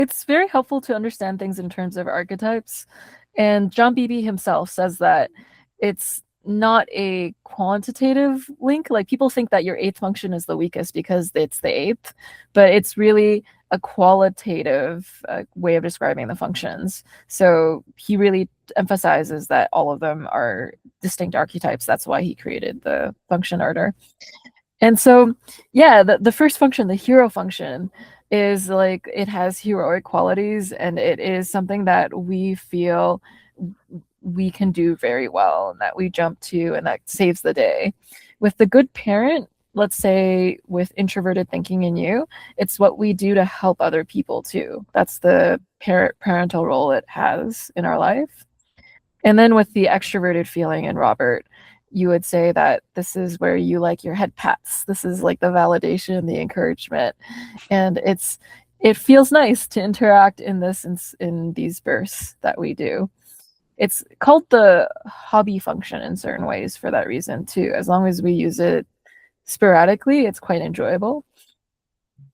It's very helpful to understand things in terms of archetypes. And John Beebe himself says that it's not a quantitative link. Like people think that your eighth function is the weakest because it's the eighth, but it's really a qualitative way of describing the functions. So he really emphasizes that all of them are distinct archetypes. That's why he created the function order. And so, yeah, the first function, the hero function, is like it has heroic qualities and it is something that we feel we can do very well and that we jump to and that saves the day. With the good parent, let's say with introverted thinking in you, it's what we do to help other people too. That's the parental role it has in our life. And then with the extroverted feeling in Robert, you would say that this is where you like your head pats. This is like the validation, the encouragement, and it feels nice to interact in these bursts that we do. It's called the hobby function in certain ways for that reason too. As long as we use it sporadically, it's quite enjoyable.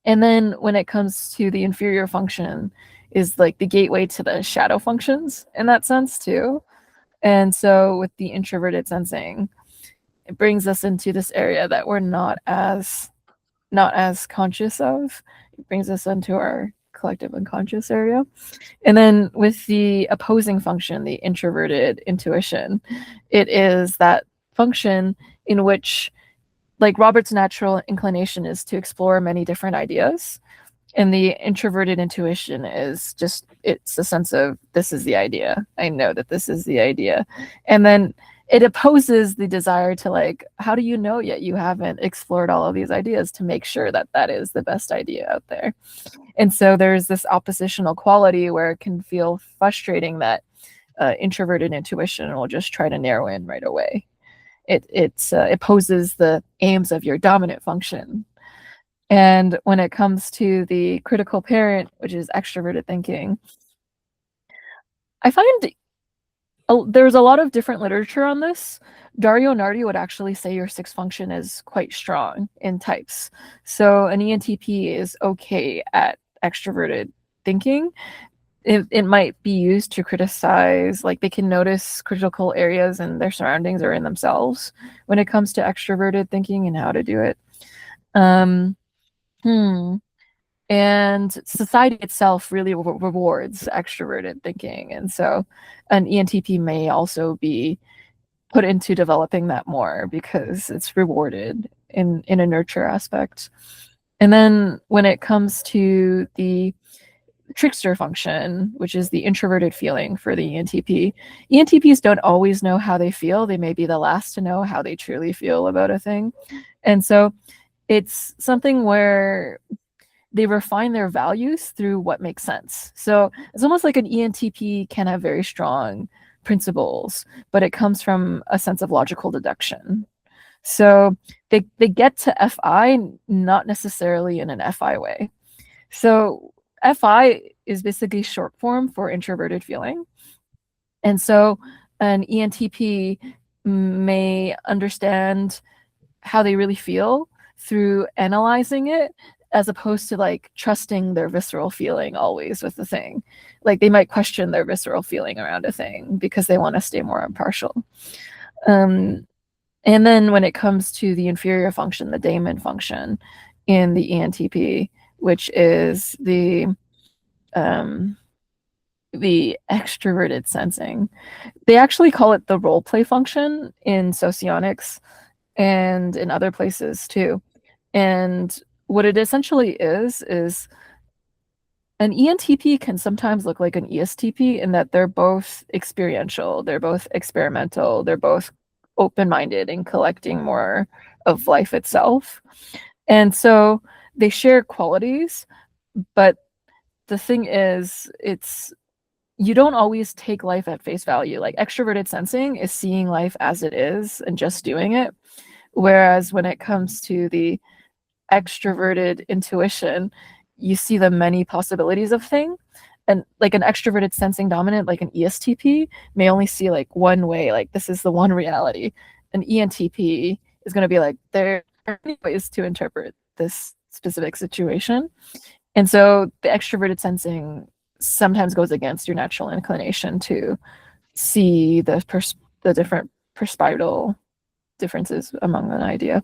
And then when it comes to the inferior function, is like the gateway to the shadow functions in that sense too. And so with the introverted sensing, it brings us into this area that we're not as conscious of. It brings us into our collective unconscious area. And then with the opposing function, the introverted intuition, it is that function in which, like, Robert's natural inclination is to explore many different ideas. And the introverted intuition is just, it's a sense of, this is the idea. I know that this is the idea. And then it opposes the desire to, like, how do you know yet you haven't explored all of these ideas to make sure that that is the best idea out there. And so there's this oppositional quality where it can feel frustrating that introverted intuition will just try to narrow in right away. It opposes the aims of your dominant function. And when it comes to the critical parent, which is extroverted thinking, I find there's a lot of different literature on this. Dario Nardi would actually say your sixth function is quite strong in types. So an ENTP is okay at extroverted thinking. It might be used to criticize, like they can notice critical areas in their surroundings or in themselves when it comes to extroverted thinking and how to do it. And society itself really rewards extroverted thinking. And so an ENTP may also be put into developing that more because it's rewarded in a nurture aspect. And then when it comes to the trickster function, which is the introverted feeling for the ENTP, ENTPs don't always know how they feel. They may be the last to know how they truly feel about a thing. And so it's something where they refine their values through what makes sense. So it's almost like an ENTP can have very strong principles, but it comes from a sense of logical deduction. So they get to FI not necessarily in an FI way. So FI is basically short form for introverted feeling. And so an ENTP may understand how they really feel through analyzing it, as opposed to like trusting their visceral feeling always with the thing. Like they might question their visceral feeling around a thing because they want to stay more impartial. And then when it comes to the inferior function, the daemon function in the ENTP, which is the extroverted sensing, they actually call it the role play function in socionics and in other places too. And what it essentially is an ENTP can sometimes look like an ESTP in that they're both experiential, they're both experimental, they're both open-minded in collecting more of life itself. And so they share qualities, but the thing is, you don't always take life at face value. Like extroverted sensing is seeing life as it is and just doing it. Whereas when it comes to the extroverted intuition, you see the many possibilities of thing. And like an extroverted sensing dominant, like an ESTP, may only see like one way, like this is the one reality. An ENTP is going to be like, there are many ways to interpret this specific situation. And so the extroverted sensing sometimes goes against your natural inclination to see the different perspectival differences among an idea.